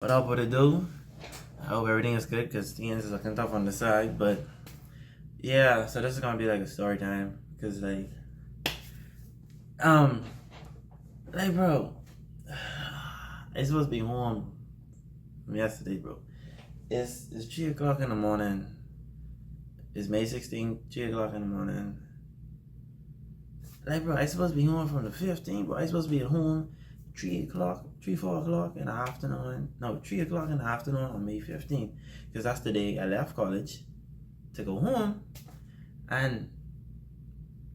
What up, what it do? I hope everything is good because things is looking tough on the side. But yeah, so this is gonna be like a story time because um, bro, I supposed to be home from yesterday, bro. It's 3 o'clock in the morning. It's May 16th, 3 o'clock in the morning. Bro, I supposed to be home from the 15th, bro. I supposed to be at home 4 o'clock in the afternoon. No, 3 o'clock in the afternoon on May 15th. Because that's the day I left college to go home. And,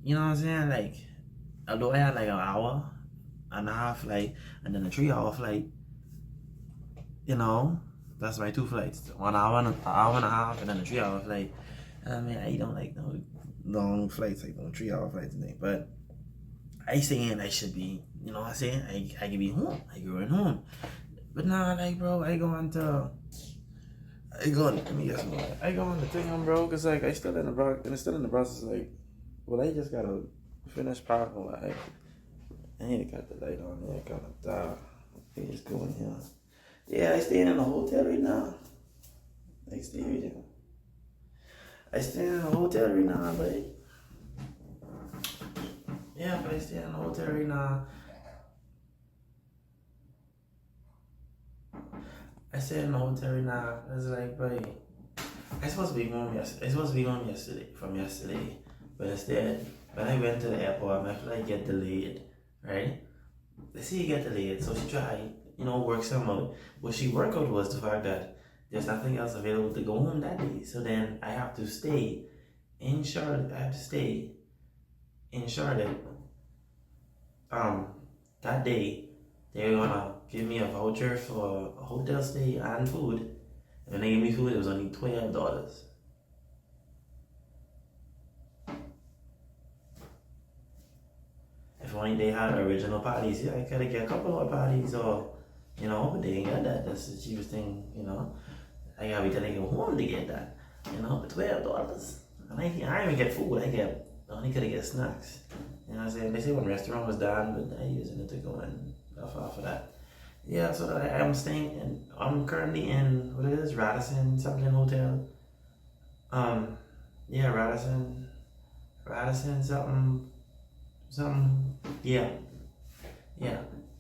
you know what I'm saying? Like, although I had like an hour and a half flight and then a 3 hour flight, you know, that's my two flights. 1 hour and an hour and a half and then a 3 hour flight. I mean, I don't like no long flights, like no 3 hour flights and things. But I saying I should be, you know what I'm saying? I can be home. I going home. But nah, like, bro, I go on the thing, bro, because, like, I still in the process, like, well, I just gotta finish parking, like, I need to cut the light on there, kind of dark. Let me just go in here. Yeah, I staying in a hotel right now. I staying in a hotel right now, but yeah, but I stay in a hotel right now. I stay in a hotel right now. It's like, but I supposed to be home yesterday. From yesterday, but instead, when I went to the airport, my flight get delayed. Right? They see it get delayed, so she tried, work some out. What she worked out was the fact that there's nothing else available to go home that day. So then I have to stay in Charlotte. That day they're gonna give me a voucher for a hotel stay and food. And when they gave me food, it was only $12. If only they had original parties, yeah, I could have get a couple of parties, or but they ain't got that. That's the cheapest thing, I gotta be telling you home to get that, but $12. And I even get food. I only could have get snacks. You know what I'm saying? They say when restaurant was down, but I using it to go and off of that. Yeah, so I'm staying and I'm currently in what it is, Radisson something hotel. Yeah, Radisson something. Yeah.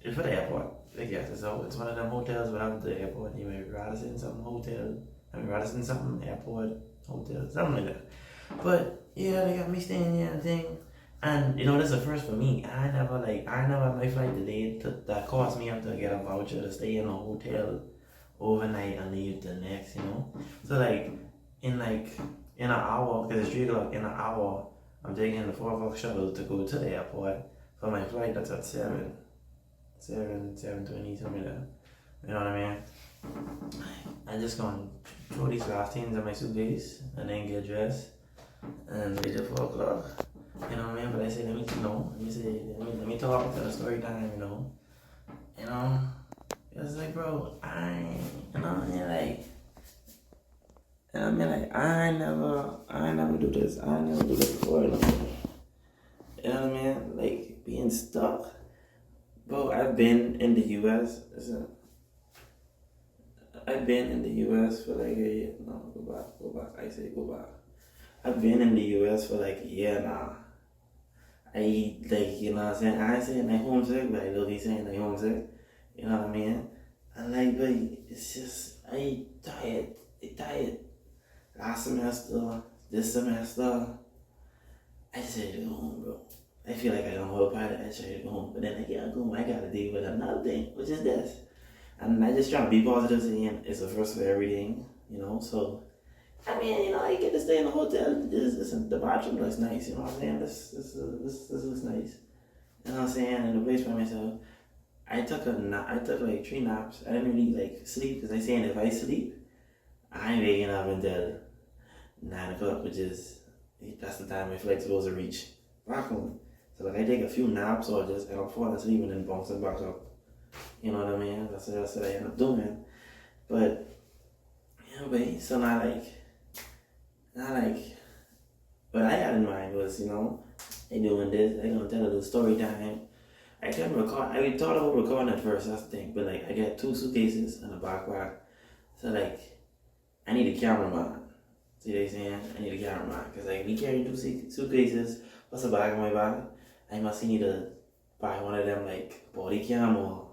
It's for the airport. I guess so. It's one of them hotels without the airport. Anyway, Radisson something hotel. Radisson something airport hotel, something like that. But yeah, they got me staying here and thing. And this is the first for me. I never had my flight delayed that cost me up to get a voucher to stay in a hotel overnight and leave the next, So in an hour, because it's 3 o'clock, in an hour I'm taking the 4 o'clock shuttle to go to the airport for my flight that's at 7:20, something like that. You know what I mean? I'm just gonna throw these last things in my suitcase and then get dressed and wait till 4 o'clock. You know what I mean? But I say, let me talk to the story time, It's like, bro, I never do this. I never do this before, You know what I mean? Like, being stuck. Bro, I've been in the US. I've been in the US for like a year. No, go back. I say go back. I've been in the US for like a year now. I you know what I'm saying? I ain't saying I'm homesick, but I literally saying I'm homesick. You know what I mean? And but it's just, I tired. Last semester, this semester, I just ready to go home, bro. I feel like I don't hold part of it, I just ready to go home. But then I gotta go, I gotta deal with another thing, which is this. And I just try to be positive, saying it's the first for everything, so I mean, I get to stay in a hotel. The bathroom looks nice, you know what I'm saying? This looks nice. You know what I'm saying? And the place by myself. I took like 3 naps. I didn't really sleep because I saying if I sleep, I ain't waking up until 9 o'clock, that's the time my flight's supposed to reach back home. So I take a few naps or just and I'll fall asleep and then bounce it back up. You know what I mean? That's what I end up doing. But yeah, so not what I had in mind was, I doing this, I gonna tell a little story time. I can record. I thought about recording at first. That's the thing. But like, I got two suitcases and a backpack. So like, I need a cameraman. See what I'm saying? I need a cameraman because like, me carrying two suitcases plus a bag in my bag. I must need to buy one of them like body cam or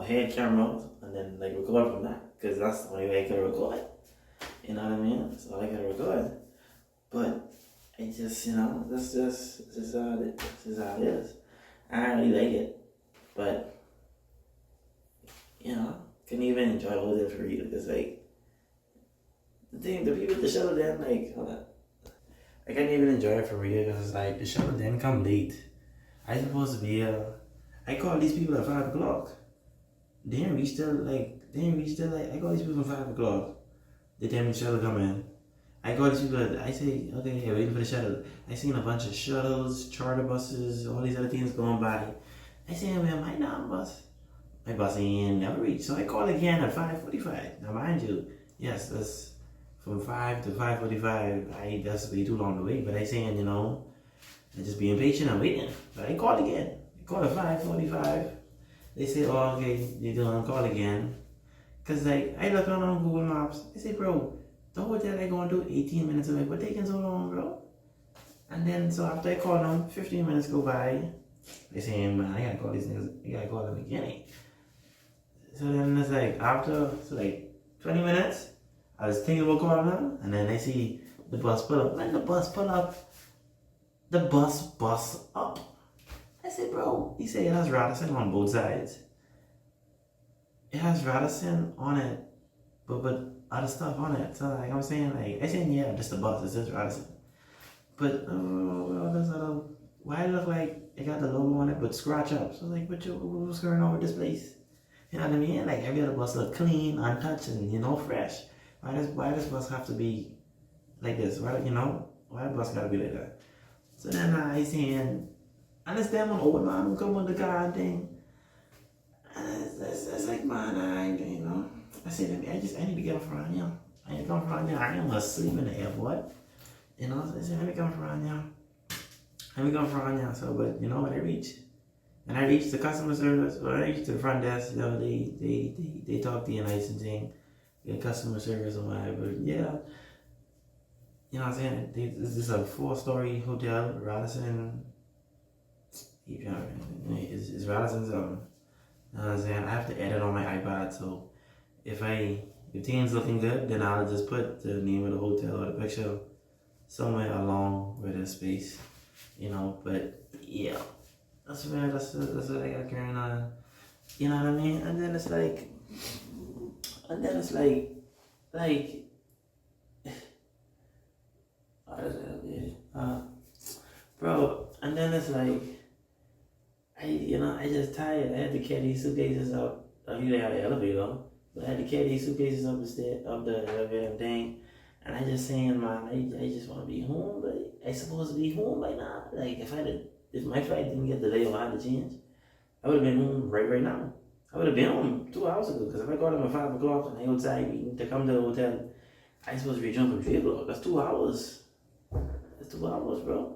head cameras and then like record from that because that's the only way I can record. You know what I mean? That's all I can record. But it just, this is how it is. I don't really like it. But, couldn't even enjoy the whole day for real. Because, like, the people at the shuttle then, like, hold on. I couldn't even enjoy it for real because, like, the shuttle didn't come late. I supposed to be, I called these people at 5 o'clock. They didn't reach till, I called these people at 5 o'clock. They didn't shuttle come in. I called these people, I say, okay, yeah, waiting for the shuttle. I seen a bunch of shuttles, charter buses, all these other things going by. I say, man, my bus. My bus ain't never reached. So I called again at 5:45. Now mind you, yes, that's from 5 to 5:45. That's way too long to wait. But I saying, I just being patient and waiting. But I called again. I called at 5:45. They say, oh, okay, you don't call again. Cause like I look on Google Maps. I say, bro, the hotel I going to 18 minutes away. What taking so long, bro? And then so after I call them, 15 minutes go by. They saying, man, I gotta call these niggas. I gotta call them again. So then it's like after 20 minutes, I was thinking about calling them, and then I see the bus pull up. When the bus pull up, the bus up. I said, bro, he said it has Radisson on both sides. It has Radisson on it, but other stuff on it. So like I'm saying, I said, yeah, just the bus. It says Radisson. But why it look like it got the logo on it, but scratch up. So like, what's going on with this place? You know what I mean? Like every other bus look clean, untouched, and fresh. Why does bus have to be like this? Why the bus gotta be like that? So then I saying, understand when old man who come with the car and thing. It's like man, I said I need to get off around here. I ain't come from around here. I ain't gonna sleep in the airport. So I said, let me come from around here. So, but when I reached the customer service, or I reached the front desk, they talk to you nice and thing, get customer service and whatever. Yeah, what I'm saying? This is a 4-story hotel, Radisson. It's Radisson's You know what I'm saying? I have to edit on my iPad, so if things looking good, then I'll just put the name of the hotel or the picture somewhere along with the space, but yeah. That's what I got carrying on. You know what I mean? And then it's like, bro, and then it's like, I just tired. I had to carry these suitcases up. I knew they had an elevator, but I had to carry these suitcases up the elevator thing. And I just saying, man, I just want to be home, but I supposed to be home by now. Like, if my flight didn't get delayed or I had to change, I would have been home right now. I would have been home 2 hours ago. Because if I got home at 5 o'clock and I outside waiting to come to the hotel, I supposed to be jumping 3 o'clock. That's 2 hours. That's 2 hours, bro.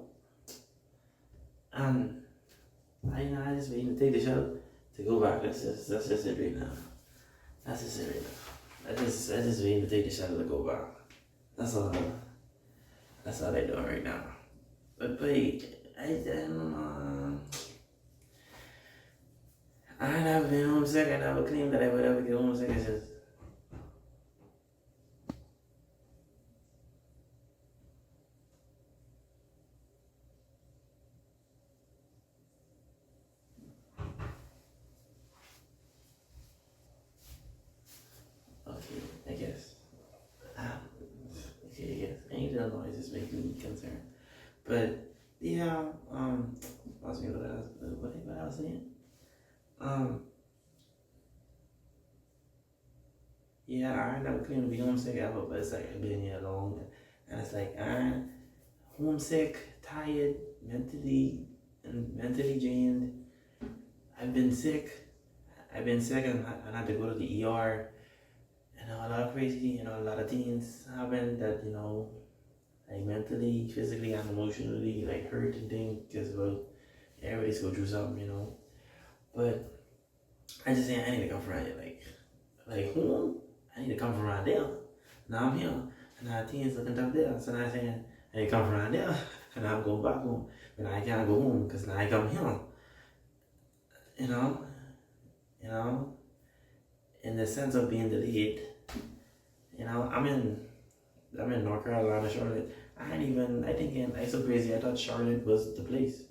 And I just waiting to take the shuttle to go back. That's just it right now. That's just it right now. I just waiting to take the shuttle to go back. That's all they doing right now. But I never been homesick. I never claimed that I would ever get homesick. It's just okay, I guess. Okay, I guess. Any little noises make me concerned. But yeah, lost me what I was saying. Yeah, I never claimed to be homesick ever, but it's like I've been here long, and it's like I'm homesick, tired, mentally drained. I've been sick and I had to go to the ER, and a lot of crazy, a lot of things happened that like mentally, physically, and emotionally, like hurt and things, because everybody's go through something, But I just saying I need to come from around here, like home. I need to come from around there. Now I'm here, and now things looking up there. So now I'm saying I need to come from around there, and now I'm going back home. But now I can't go home because now I come here. You know, you know, in the sense of being delayed. You know, I'm in North Carolina, Charlotte. I so crazy. I thought Charlotte was the place.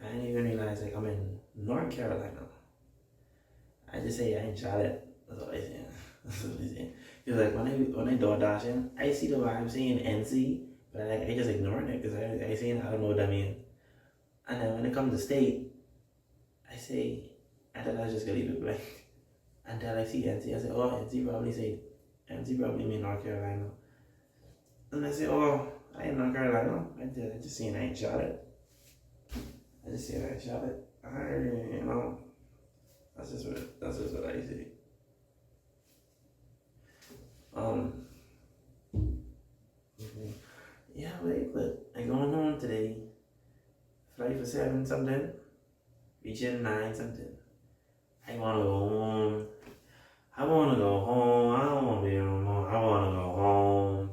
I didn't even realize like I'm in North Carolina. I just say I ain't Charlotte. That's all I say. That's all I say. Cause like when I door dashing, I see the vibe saying NC, but I just ignore it because I saying I don't know what that means. And then when it comes to state, I thought I was just gonna leave it blank. Until I see NC, I say, oh, NC probably mean North Carolina. And I say, oh, I ain't North Carolina. I just saying I ain't Charlotte. I just say I ain't Charlotte. You know, that's just what I say. Yeah, wait, but I going home today. Flight for 7 something. Reaching 9 something. I wanna go home. I wanna go home. I don't wanna be home. I wanna go home.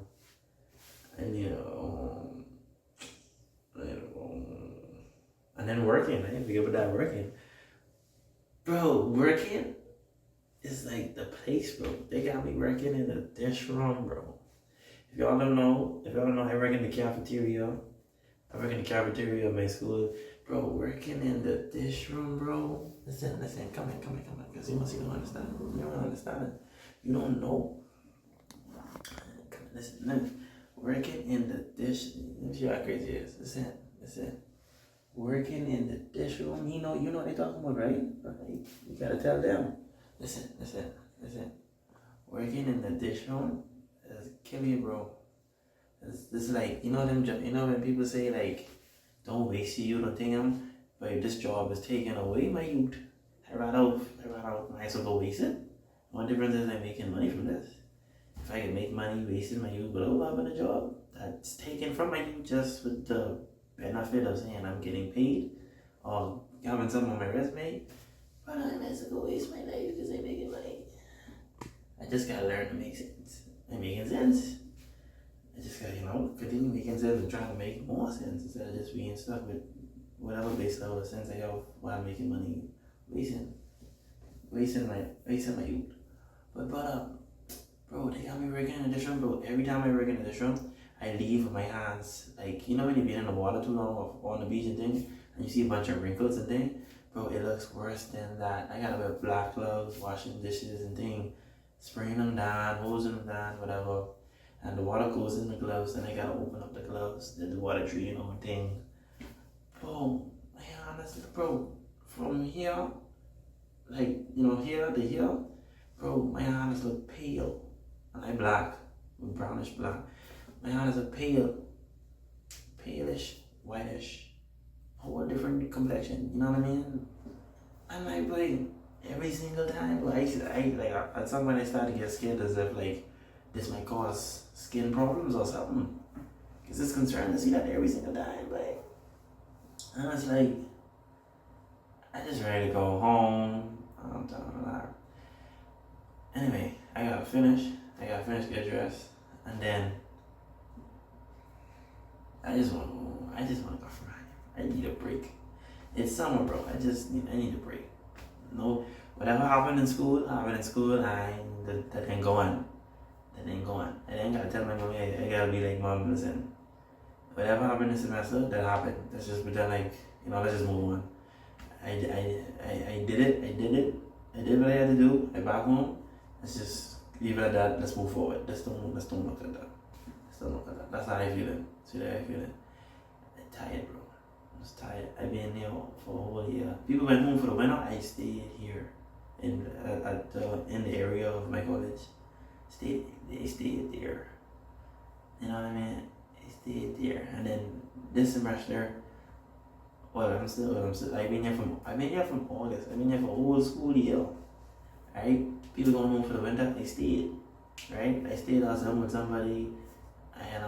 I need to go home. I need to go home. And then working. I need to forget about that working. Bro, working is like the place, bro. They got me working in the dish room, bro. If y'all don't know, I work in the cafeteria. I work in the cafeteria of my school. Bro, working in the dish room, bro. Listen, come in. Because you don't understand. You don't understand it. You don't know. Come on, listen. Working in the dish. Let me see how crazy it is. Listen. Working in the dish room. You know what they talking about, right? You gotta tell them. Listen. Working in the dish room is kill you, bro. It's like, you know when people say like, don't waste your youth on things, but if this job is taking away my youth, I rather might as well go waste it. One difference is I'm making money from this. If I can make money wasting my youth without having a job that's taken from my youth just with the benefit of saying I'm getting paid or having something on my resume, but I might as well go waste my life because I'm making money. I just gotta learn to make sense. I'm making sense. I just gotta, continue making sense and trying to make more sense instead of just being stuck with whatever base level of sense I have while I'm making money, wasting my youth. But bro, they got me working in this room, bro. Every time I work in this room, I leave with my hands, like, when you've been in the water too long or on the beach and things, and you see a bunch of wrinkles and things, bro, it looks worse than that. I gotta wear black gloves, washing dishes and things, spraying them down, hosing them down, whatever. And the water goes in the gloves, and I gotta open up the gloves, then the water treating and things. Bro, honestly, bro, from here, like, here to here, bro, my hands look pale. And I'm black, brownish black. My hands are palish, whitish, whole different complexion, you know what I mean? And like every single time, at some point I started to get scared as if like this might cause skin problems or something. Cause it's concerned to see that every single time, like, and it's like, I just ready to go home. I'm telling you that. Anyway, I gotta finish, get dressed, and then I just wanna go for a ride. I need a break. It's summer, bro. I need a break. No, whatever happened in school, that ain't going. That ain't going. I ain't gotta tell my mommy, I gotta be like, Mom, listen, whatever happened this semester, that happened. Let's just pretend like, let's just move on. I did it. I did what I had to do. I back home. Let's just leave it at that. Let's move forward. Let's don't look at that. That's how I feel it. See that I feel it. I'm tired, bro. I'm just tired. I've been here for a whole year. People went home for the winter. I stayed here in the area of my college. They stayed there. You know what I mean? They stayed there. And then this semester, I've been here from August. I've been here for a whole school year. Right? People going home for the winter, they stayed. Right? I stayed outside with somebody. I had to,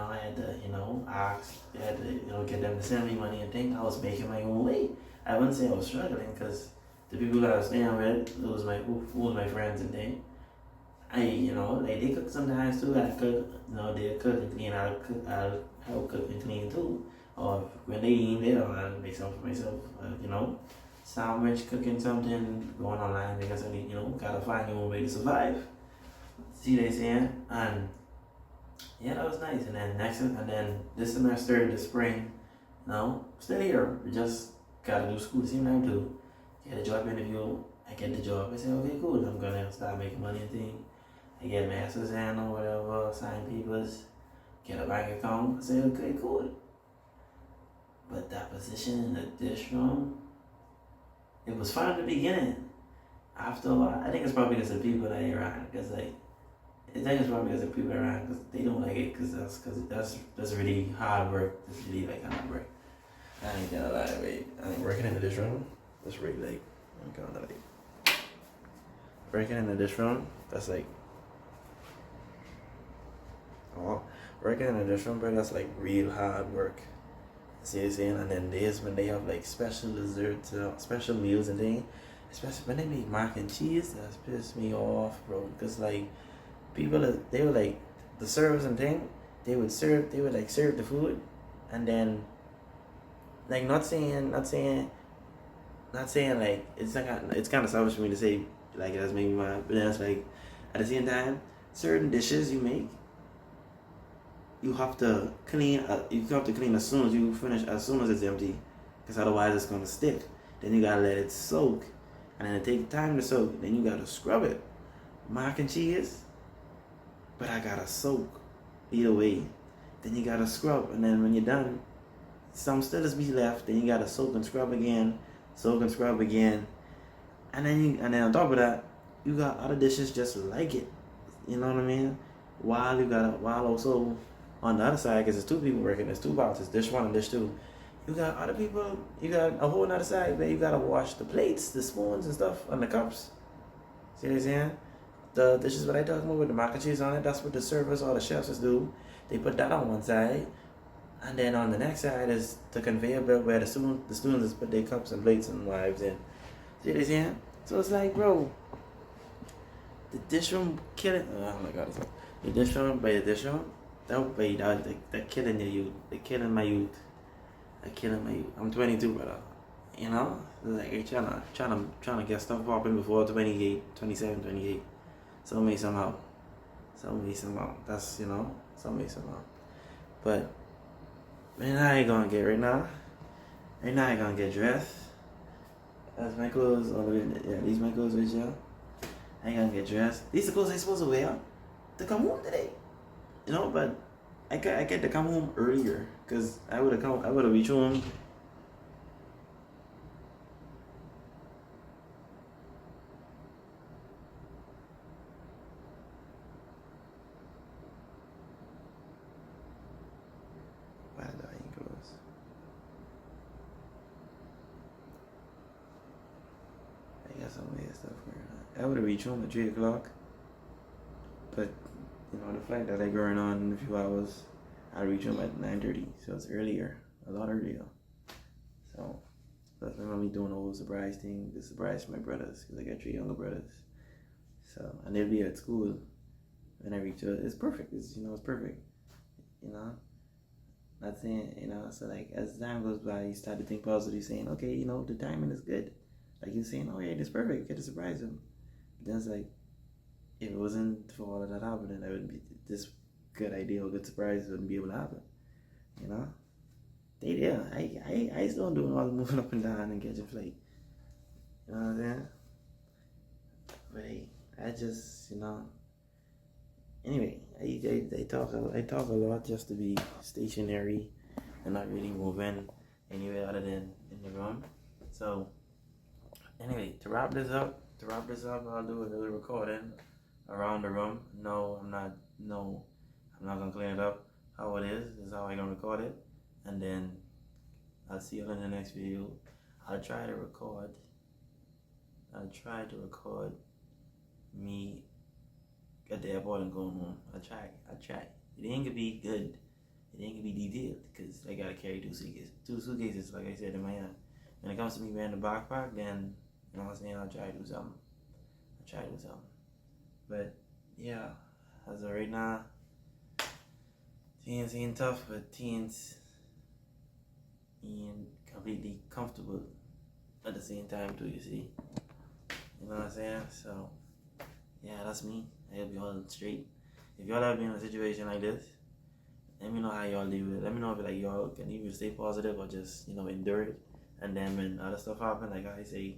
ask. I had to, get them to send me money and think I was making my own way. I wouldn't say I was struggling because the people that I was staying with, who was my friends and things. Like they cook sometimes too. I cook, they cook and clean. I'll help cook and clean too. Or when they eat it, I'll make something for myself. Sandwich, cooking something, going online because gotta find your own way to survive. See what they saying? And yeah, that was nice. And then this semester, the spring, still here. We just gotta do school. Same time too. Get a job interview. I get the job. I say, okay, cool. I'm gonna start making money and things. I get masters in or whatever, sign papers, get a bank account. I say, okay, cool. But that position in the dish room, it was fun in the beginning. After a while, I think it's probably because of the people that I around. Because I think it's probably because of the people around, because they don't like it, because that's really hard work. That's really like hard work. I ain't gonna lie, wait. I ain't working in the dish room. That's really like, I'm gonna like, working in the dish room. That's like, working in a restaurant, bro, that's like real hard work. See what I'm saying? And then there's when they have like special desserts, special meals and things. Especially when they make mac and cheese, that's pissed me off, bro. Because like they were like the servers and thing, they would serve the food, and then like not saying like it's kind of selfish for me to say like that's maybe mad, but then it's like at the same time, certain dishes you make, you have to clean. You have to clean as soon as you finish, as soon as it's empty, because otherwise it's gonna stick. Then you gotta let it soak, and then it takes time to soak. Then you gotta scrub it. Mac and cheese, but I gotta soak either way. Then you gotta scrub, and then when you're done, some still is be left. Then you gotta soak and scrub again, and then on top of that, you got other dishes just like it. You know what I mean? While also on the other side, because there's two people working, there's two boxes, dish one and dish two. You got other people, you got a whole other side where you gotta wash the plates, the spoons and stuff, and the cups. See what I'm saying? The dishes what I talking about with the mac and cheese on it, that's what the servers or the chefs do. They put that on one side, and then on the next side is the conveyor belt where the students put their cups and plates and knives in. See what I'm saying? So it's like, bro, the dish room killing. Oh my god, the dish room, they're killing the youth. They're killing my youth. I'm 22, brother. Like they trying to get stuff popping before 28, 27, 28. Some way somehow. That's some way somehow. But right now I ain't gonna get right now. Right now I gonna get dressed. That's my clothes all the way. Yeah, these my clothes right here. I ain't gonna get dressed. These are the clothes I supposed to wear to come home today. But I get to come home earlier because I would have reached home. Why did I ain't close? I got some weird stuff going on. I would have reached home at 3 o'clock, but the flight that I going on in a few hours, I reach home at 9:30, so it's earlier, a lot earlier. So that's my mommy doing a whole surprise thing, the surprise for my brothers, because I got 3 younger brothers. So, and they'll be at school when I reach out. It's perfect. It's perfect. Not saying, so like as time goes by, you start to think positive, saying, okay, the timing is good. Like you're saying, oh yeah, it's perfect. Get to surprise them. But then it's like, if it wasn't for all of that happening, that wouldn't be this good idea or good surprise wouldn't be able to happen. I still doing all the moving up and down and catching flight. You know what I'm saying? But hey, I just anyway, I talk a lot just to be stationary and not really moving anywhere other than in the room. So anyway, to wrap this up, I'll do a little recording around the room. I'm not gonna clean it up how it is. This is how I'm gonna record it, and then I'll see you in the next video. I'll try to record me at the airport and going home. I'll try. It ain't gonna be good. It ain't gonna be detailed because I gotta carry 2 suitcases. 2 suitcases, like I said in my hand. When it comes to me wearing the backpack, then You know what I'm saying? I'll try to do something. But yeah, as of right now, things ain't tough, but things ain't completely comfortable at the same time too, you see. You know what I'm saying? So yeah, that's me. I hope y'all straight. If y'all ever been in a situation like this, let me know how y'all deal with it. Let me know if like y'all can either stay positive or just, you know, endure it. And then when other stuff happen, like I say,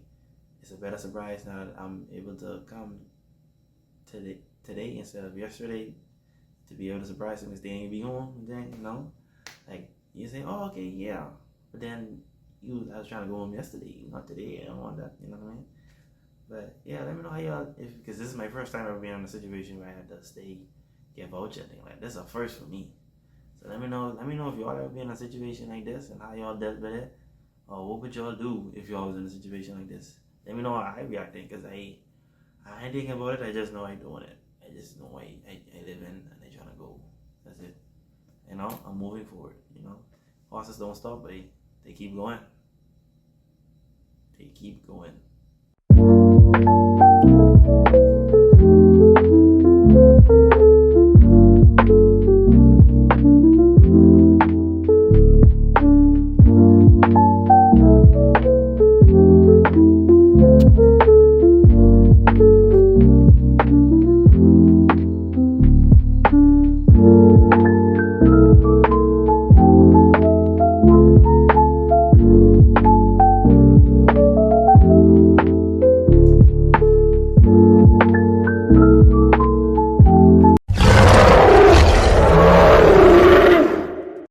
it's a better surprise now that I'm able to come today instead of yesterday, to be able to surprise them because they ain't be home. And then, you know, like you say, oh, okay, yeah. But then I was trying to go home yesterday, not today. I don't want that, you know what I mean? But yeah, let me know how y'all, because this is my first time ever being in a situation where I had to stay, get voucher thing. Like, this is a first for me. So let me know if y'all ever been in a situation like this and how y'all dealt with it. Or what would y'all do if y'all was in a situation like this? Let me know how I reacting, because I ain't thinking about it. I just know I doing it. I just know I live in and I trying to go. That's it. You know, I'm moving forward. You know, horses don't stop, but they keep going. They keep going.